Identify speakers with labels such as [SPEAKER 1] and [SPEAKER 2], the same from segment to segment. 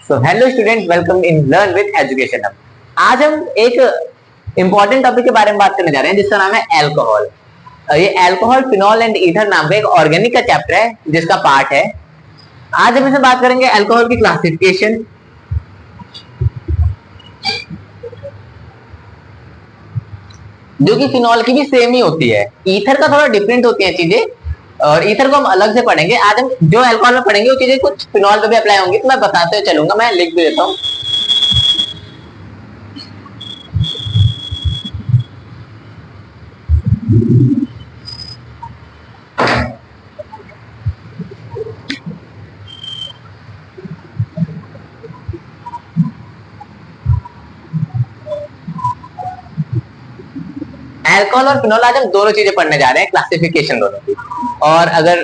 [SPEAKER 1] So hello students, welcome in learn with education. आज हम एक इंपॉर्टेंट टॉपिक के बारे में बात करने जा रहे हैं जिसका नाम है अल्कोहल। ये अल्कोहल, फिनॉल एंड ईथर नाम का एक ऑर्गेनिक का चैप्टर है जिसका पार्ट है। आज हम इसमें बात करेंगे अल्कोहल की क्लासिफिकेशन, जो कि फिनॉल की भी सेम ही होती है। ईथर का थोड़ा डिफरेंट होती है चीजें, और ईथर को हम अलग से पढ़ेंगे। आज हम जो अल्कोहल में पढ़ेंगे वो चीजें कुछ फिनॉल पे भी अप्लाई होंगी, तो मैं बताते हुए चलूंगा। मैं लिख भी देता हूँ। अल्कोहल और फिनॉल आज हम दोनों चीजें पढ़ने जा रहे हैं, क्लासिफिकेशन दोनों की, और अगर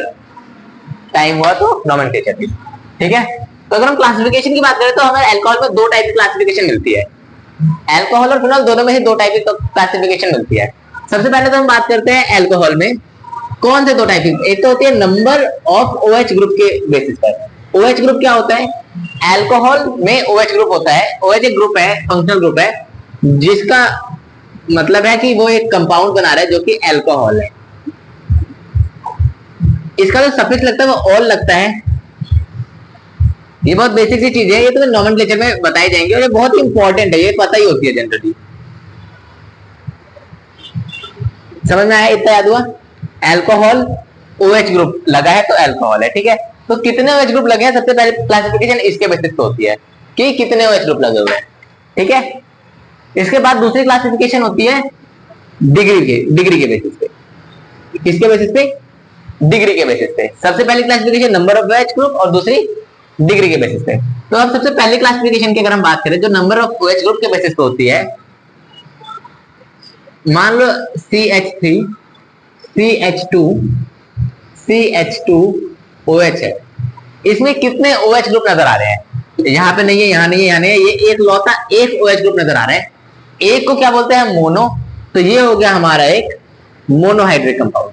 [SPEAKER 1] टाइम हुआ तो नोमेनक्लेचर भी। ठीक है, तो अगर हम क्लासिफिकेशन की बात करें तो हमें अल्कोहल में दो टाइप की क्लासिफिकेशन मिलती है। अल्कोहल और फिनॉल दोनों में ही दो टाइप की क्लासिफिकेशन मिलती है। सबसे पहले तो हम बात करते हैं अल्कोहल में कौन से दो टाइप की। एक तो होती है नंबर ऑफ OH ग्रुप के बेसिस पर। OH ग्रुप क्या होता है? अल्कोहल में OH ग्रुप होता है। OH एक ग्रुप है, फंक्शनल ग्रुप है, जिसका मतलब है कि वो एक कंपाउंड बना रहा है जो कि अल्कोहल है। इसका जो सफिक्स लगता है वो ऑल लगता है। ये बहुत बेसिक सी चीज है, ये तो नोमेनक्लेचर में बताई जाएंगी, और ये बहुत ही इंपॉर्टेंट है, ये पता ही होती है जनरली। समझ में आया? इतना याद हुआ? अल्कोहल OH ग्रुप लगा है तो अल्कोहल है। ठीक है, तो कितने OH ग्रुप लगे हैं, सबसे पहले क्लासिफिकेशन इसके बेसिस पे होती है कि कितने OH ग्रुप लगे हुए हैं। ठीक है, इसके बाद दूसरी क्लासिफिकेशन होती है डिग्री के बेसिस पे। किसके बेसिस पे? डिग्री के बेसिस पे। सबसे पहली classification number of OH group, और दूसरी डिग्री के बेसिस पे। तो अब सबसे पहली क्लासिफिकेशन की अगर हम बात करें, जो नंबर ऑफ OH ग्रुप के बेसिस पे होती है, मान लो CH3 CH2 CH2OH है। इसमें कितने OH ग्रुप नजर आ रहे हैं? यहाँ पे नहीं है, यहाँ नहीं है, यहाँ नहीं है, ये एक लौता एक OH ग्रुप नजर आ रहा है। एक को क्या बोलते हैं? मोनो। तो ये हो गया हमारा एक मोनोहाइड्रिक कंपाउंड।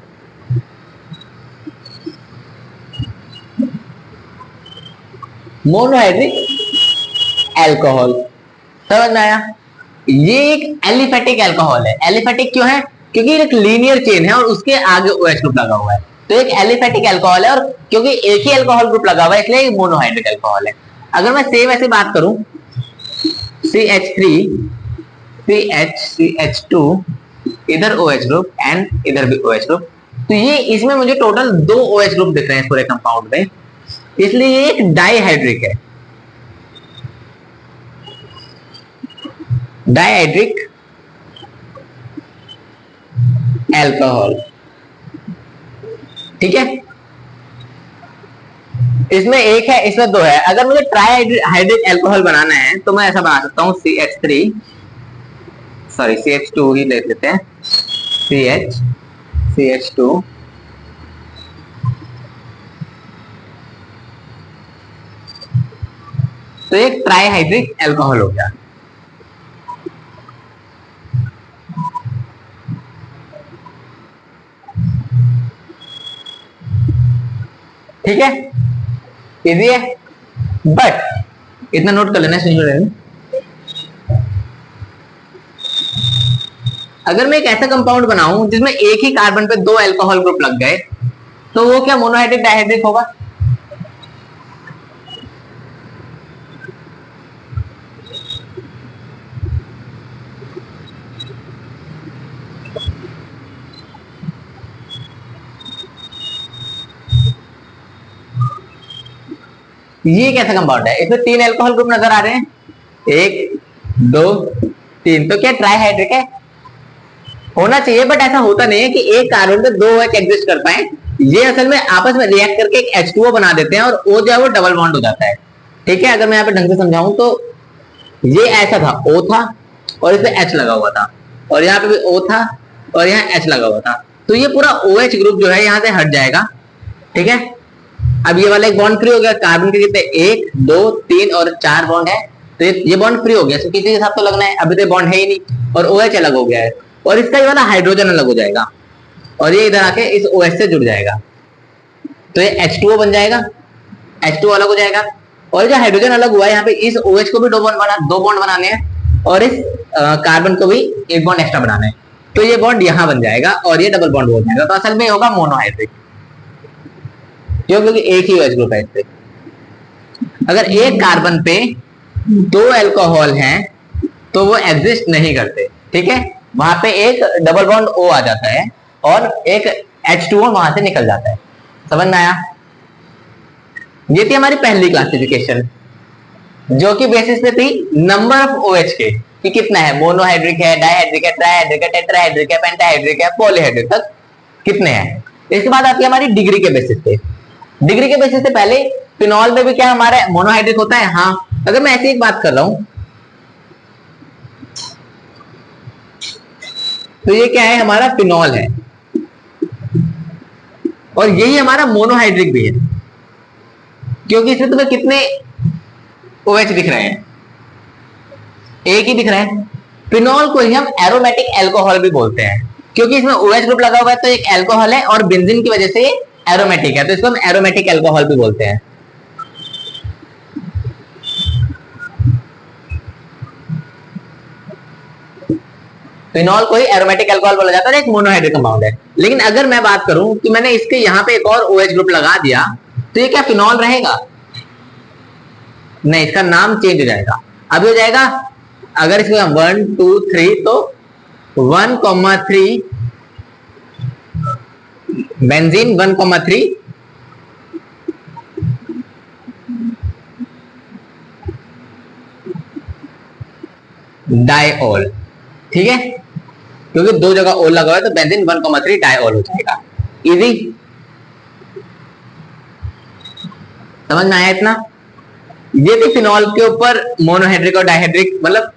[SPEAKER 1] Monohydric alcohol. समझ में आया? ये एक एलिफेटिक अल्कोहल है। एलिफेटिक क्यों है? क्योंकि एक लीनियर चेन है और उसके आगे OH ग्रुप लगा हुआ है, तो एक एलिफेटिक अल्कोहल है। और क्योंकि एक ही अल्कोहल ग्रुप लगा हुआ है इसलिए मोनोहाइड्रिक अल्कोहल है। अगर मैं सेम ऐसे बात करूं, CH3 CH2 इधर OH ग्रुप एंड इधर भी OH ग्रुप, तो ये इसमें मुझे टोटल 2 OH ग्रुप दिख रहे हैं पूरे कंपाउंड में, इसलिए ये एक डाइहाइड्रिक है। Dihydric alcohol. ठीक है, इसमें एक है, इसमें दो है। अगर मुझे ट्राइहाइड्रिक अल्कोहल बनाना है तो मैं ऐसा बना सकता हूं, CH2 ही ले लेते हैं, CH2 तो एक ट्राइहाइड्रिक अल्कोहल हो गया। ठीक है, इजी है, बट इतना नोट कर लेना है। अगर मैं एक ऐसा कंपाउंड बनाऊं जिसमें एक ही कार्बन पे 2 अल्कोहल ग्रुप लग गए, तो वो क्या मोनोहाइड्रिक डाइहाइड्रिक होगा? ये कैसा कंपाउंड है? इसमें 3 अल्कोहल ग्रुप नजर आ रहे हैं, 1 2 3, तो क्या ट्राइहाइड्रिक है? होना चाहिए, बट ऐसा होता नहीं है कि एक कार्बन पे 2 OH एग्जिस्ट कर पाए। ये असल में आपस में रिएक्ट करके एक H2O बना देते हैं, और O जो है वो डबल बॉन्ड हो जाता है। ठीक है, अगर मैं यहाँ पे ढंग से समझाऊं तो ये ऐसा था, O था और इस पे H लगा हुआ था, और यहाँ पे भी O था और यहाँ H लगा हुआ था, तो ये पूरा OH ग्रुप जो है यहाँ से हट जाएगा। ठीक है, अब ये वाला एक बॉन्ड फ्री हो गया। कार्बन के कितने? 1 2 3 और 4 बॉन्ड है, तो ये बॉन्ड फ्री हो गया। तो किसी के साथ तो लगना है, अभी तो बॉन्ड है ही नहीं, और OH अलग हो गया है, और इसका ये वाला हाइड्रोजन अलग हो जाएगा, और ये इधर आके इस OH से जुड़ जाएगा, तो ये H2O बन जाएगा। H2O अलग हो जाएगा, और जो हाइड्रोजन अलग हुआ है यहाँ पे, इस OH को भी दो बॉन्ड बनाने हैं और इस कार्बन को भी एक बॉन्ड एक्स्ट्रा बनाना है, तो ये बॉन्ड यहां बन जाएगा और ये डबल बॉन्ड हो जाएगा। तो असल में ये होगा मोनोहाइड्रिक, क्यों? क्योंकि एक ही OH ग्रुप है इससे। अगर एक कार्बन पे दो अल्कोहल हैं तो वो एग्जिस्ट नहीं करते, ठीक है। वहां पे एक डबल बॉन्ड O आ जाता है और एक H2O वहां से निकल जाता है। समझ में आया? ये थी हमारी पहली क्लासिफिकेशन, जो कि बेसिस पे थी नंबर ऑफ OH के, कि कितना है, मोनोहाइड्रिक है, डाइहाइड्रिक है, ट्राइहाइड्रिक है, टेट्राहाइड्रिक है, पेंटाहाइड्रिक है, पॉलीहाइड्रिक तक कितने हैं। इसके बाद आती है हमारी डिग्री के बेसिस पे। डिग्री के बेसिस से पहले फिनॉल में भी क्या हमारा मोनोहाइड्रिक होता है? हाँ। अगर मैं ऐसी एक बात कर रहा हूं तो ये क्या है, हमारा फिनॉल है और यही हमारा मोनोहाइड्रिक भी है, क्योंकि इसमें तुम्हें कितने OH दिख रहे हैं? एक ही दिख रहे हैं। फिनॉल को ही हम एरोमेटिक अल्कोहल भी बोलते हैं, क्योंकि इसमें OH ग्रुप लगा हुआ है, तो एक अल्कोहल है और बेंजीन की वजह से ये एरोमेटिक है, तो इसको हम एरोमेटिक अल्कोहल भी बोलते हैं। फिनॉल को ही एरोमेटिक अल्कोहल बोला जाता है, एक मोनोहाइड्रिक कंपाउंड है। लेकिन अगर मैं बात करूं कि मैंने इसके यहां पे एक और OH ग्रुप लगा दिया, तो ये क्या फिनॉल रहेगा? नहीं, इसका नाम चेंज हो जाएगा। अब हो जाएगा, अगर इसको 1 2 3 तो 1,3 बेंजीन, 1,3 डाइऑल, ठीक है, क्योंकि दो जगह ओल लगा हुआ है तो बेंजीन 1,3 डाइऑल हो जाएगा। इजी, समझ में आया इतना? ये थी फिनॉल के ऊपर मोनोहाइड्रिक और डाइहाइड्रिक, मतलब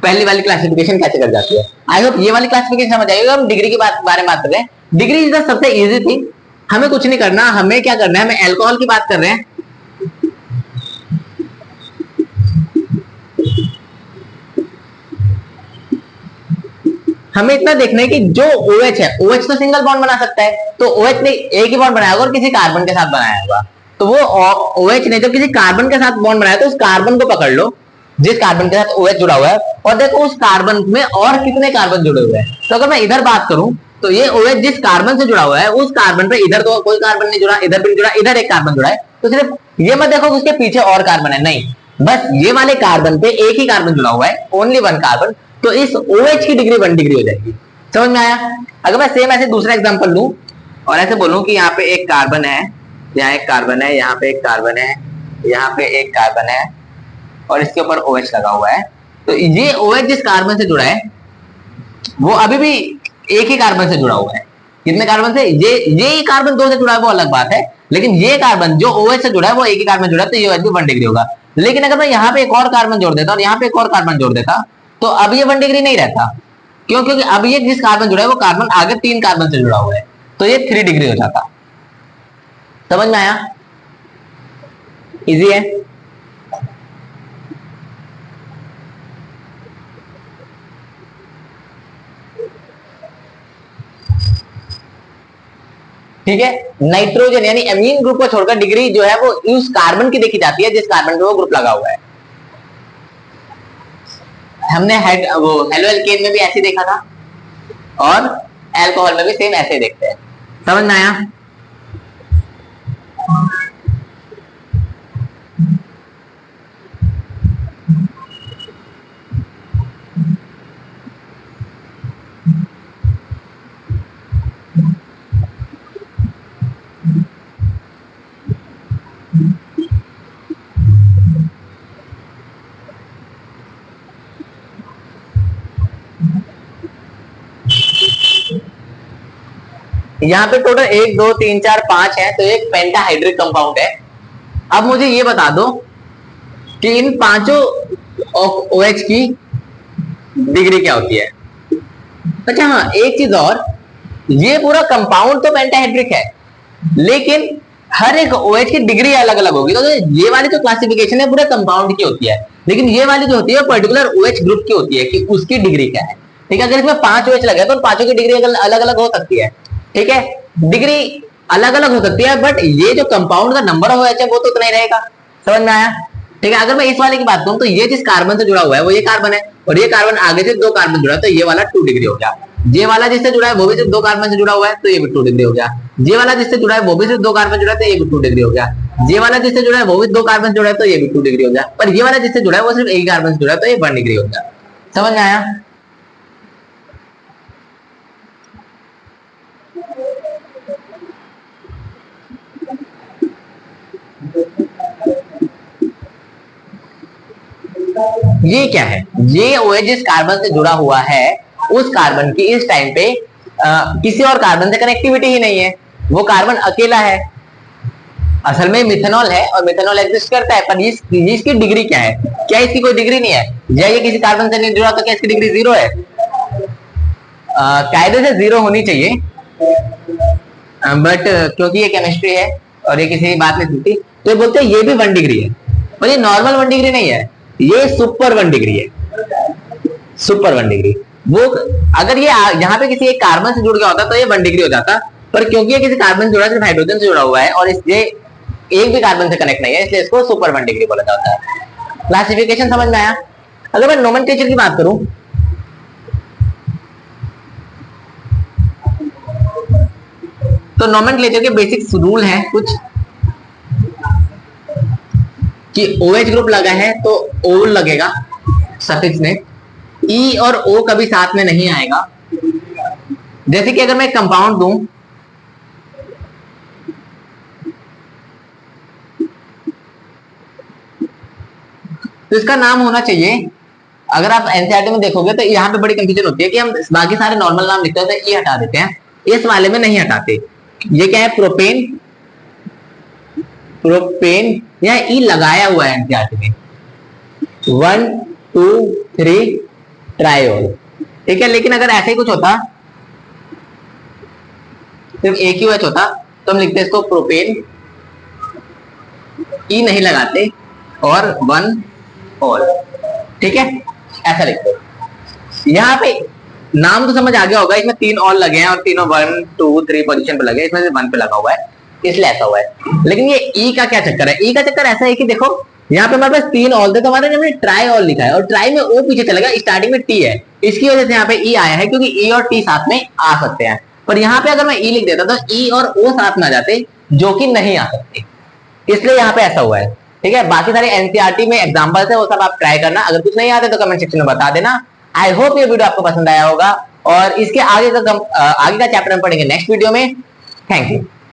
[SPEAKER 1] पहली वाली क्लासिफिकेशन कैसे कर जाती है। आई होप ये वाली क्लासिफिकेशन समझ आएगी। हम डिग्री की बारे में बात कर रहे हैं। डिग्री इज द सबसे इजी थिंग, हमें कुछ नहीं करना, हमें क्या करना है, हमें अल्कोहल की बात कर रहे हैं, हमें इतना देखना है कि जो OH है, OH तो सिंगल बॉन्ड बना सकता है, तो OH ने एक ही बॉन्ड बनाया होगा और किसी कार्बन के साथ बनाया होगा, तो वो OH ने जब किसी कार्बन के साथ बॉन्ड बनाया तो उस कार्बन को पकड़ लो जिस कार्बन के साथ OH जुड़ा हुआ है, और देखो उस कार्बन में और कितने कार्बन जुड़े हुए हैं। तो अगर मैं इधर बात करूं तो ये OH जिस कार्बन से जुड़ा हुआ है उस कार्बन पे इधर तो कोई कार्बन नहीं जुड़ा, इधर भी नहीं जुड़ा, इधर एक कार्बन जुड़ा है, तो सिर्फ ये मत देखो कि उसके पीछे और कार्बन है, नहीं, बस ये वाले कार्बन पे एक ही कार्बन जुड़ा हुआ है, ओनली वन कार्बन, तो इस OH की डिग्री 1 डिग्री हो जाएगी। समझ में आया? अगर मैं सेम ऐसे दूसरा एग्जांपल लूं और ऐसे बोलूं कि यहाँ पे एक कार्बन है, यहाँ एक कार्बन है, यहाँ पे एक कार्बन है, यहाँ पे एक कार्बन है और इसके ऊपर OH लगा हुआ है, तो ये OH जिस कार्बन से जुड़ा है वो अभी भी एक ही कार्बन से जुड़ा हुआ है। कितने कार्बन से? ये कार्बन दो से जुड़ा है वो अलग बात है, लेकिन ये कार्बन जो OH से जुड़ा है वो एक ही कार्बन जुड़ा है, तो ये OH भी 1 डिग्री होगा। लेकिन अगर मैं यहाँ पे एक और कार्बन जोड़ देता और यहाँ पे एक और कार्बन जोड़ देता तो अब ये 1 डिग्री नहीं रहता। क्यों? क्योंकि अब ये जिस कार्बन जुड़ा है वो कार्बन आगे 3 कार्बन से जुड़ा हुआ है, तो ये 3 डिग्री हो जाता। समझ में आया? इजी है। ठीक है, नाइट्रोजन यानी अमीन ग्रुप को छोड़कर डिग्री जो है वो उस कार्बन की देखी जाती है जिस कार्बन पे वो ग्रुप लगा हुआ है। हमने वो हेलो एल्केन में भी ऐसे देखा था और अल्कोहल में भी सेम ऐसे देखते हैं। समझ में आया? यहाँ पे टोटल 1 2 3 4 5 है, तो एक पेंटाहाइड्रिक कंपाउंड है। अब मुझे ये बता दो कि इन पांचों OH की डिग्री क्या होती है। अच्छा हाँ, एक चीज और, ये पूरा कंपाउंड तो पेंटाहाइड्रिक है लेकिन हर एक OH की डिग्री अलग अलग होगी। तो ये वाली जो क्लासिफिकेशन है पूरे कंपाउंड की होती है, लेकिन ये वाली जो होती है पर्टिकुलर OH ग्रुप की होती है कि उसकी डिग्री क्या है। ठीक है, अगर इसमें 5 OH लगे तो पांचों की डिग्री अलग अलग हो सकती है। ठीक है, डिग्री अलग अलग हो सकती है, बट ये जो कंपाउंड का नंबर ऑफ OH है वो तो उतना ही रहेगा। समझ में आया? ठीक है, अगर मैं इस वाले की बात करूं तो ये जिस कार्बन से जुड़ा हुआ है वो ये कार्बन है, और ये कार्बन आगे से 2 कार्बन जुड़ा है, तो ये वाला 2 डिग्री हो गया। ये वाला जिससे जुड़ा है वो भी सिर्फ 2 कार्बन से जुड़ा हुआ है, तो ये भी 2 डिग्री हो गया। ये वाला जिससे जुड़ा है वो भी सिर्फ 2 कार्बन जुड़ा है, तो ये भी 2 डिग्री हो गया। ये वाला जिससे जुड़ा है वो भी 2 कार्बन जुड़ा है, तो ये भी 2 डिग्री हो गया। पर ये वाला जिससे जुड़ा है वो सिर्फ एक कार्बन से जुड़ा है, तो ये 1 डिग्री हो गया। समझ में आया? ये क्या है? ये OH जिस कार्बन से जुड़ा हुआ है उस कार्बन की इस टाइम पे किसी और कार्बन से कनेक्टिविटी ही नहीं है, वो कार्बन अकेला है। असल में मिथेनॉल है और मिथेनॉल एग्जिस्ट करता है, पर इसकी डिग्री क्या है? क्या इसकी कोई डिग्री नहीं है? या ये किसी कार्बन से नहीं जुड़ा तो क्या इसकी डिग्री 0 है? कायदे से 0 होनी चाहिए, बट क्योंकि ये केमिस्ट्री है और ये किसी बात नहीं सुनती, तो ये बोलते हैं ये भी 1 डिग्री है। पर ये नॉर्मल 1 डिग्री नहीं है, ये सुपर 1 डिग्री है। सुपर 1 डिग्री वो, अगर ये यहाँ पे किसी एक कार्बन से जुड़ गया होता तो ये 1 डिग्री हो जाता, पर क्योंकि ये किसी कार्बन से जुड़ा, सिर्फ हाइड्रोजन से जुड़ा हुआ है और इसलिए एक भी कार्बन से कनेक्ट नहीं है, इसलिए इसको सुपर 1 डिग्री बोला जाता है। क्लासिफिकेशन समझ में आया? अगर मैं नोमेनक्लेचर की बात करूं तो नोमेनक्लेचर के बेसिक रूल हैं कुछ, कि OH ग्रुप लगा है तो O लगेगा सफिक्स में, E और O कभी साथ में नहीं आएगा। जैसे कि अगर मैं कंपाउंड दूं, तो इसका नाम होना चाहिए, अगर आप एनसीईआरटी में देखोगे तो यहाँ पे बड़ी कंफ्यूजन होती है कि हम बाकी सारे नॉर्मल नाम लिखते हैं तो E हटा देते हैं, इस वाले में नहीं हटाते। ये क्या है? प्रोपेन, प्रोपेन या E लगाया हुआ है एनसीईआरटी में। 1 2 3 ट्रायोल, ठीक है। लेकिन अगर ऐसे ही कुछ होता, सिर्फ AQH होता, तो हम लिखते इसको प्रोपेन, E नहीं लगाते, और 1 ऑल, ठीक है, ऐसा लिखते। यहाँ पे नाम तो समझ आ गया होगा, इसमें 3 ऑल लगे हैं और तीनों 1 2 3 पोजीशन पे लगे, इसमें से 1 पे लगा हुआ है, इसलिए ऐसा हुआ है। लेकिन ये E का क्या चक्कर है? E का चक्कर ऐसा है कि देखो यहाँ पे हमारे पास 3 ऑल थे, तो हमारे हमने ट्राई ऑल लिखा है और ट्राई में O पीछे चलेगा, स्टार्टिंग में T है, इसकी वजह से यहाँ पे E आया है, क्योंकि E और T साथ में आ सकते हैं। पर यहाँ पे अगर मैं E लिख देता तो E और O साथ में आ जाते, जो कि नहीं आ सकते, इसलिए यहाँ पे ऐसा हुआ है, ठीक है। बाकी सारे एनसीईआरटी में एग्जांपल्स है, वो सब आप ट्राई करना। अगर कुछ नहीं आते तो कमेंट सेक्शन में बता देना। आई होप ये वीडियो आपको पसंद आया होगा, और इसके आगे का चैप्टर हम पढ़ेंगे नेक्स्ट वीडियो में। Thank you.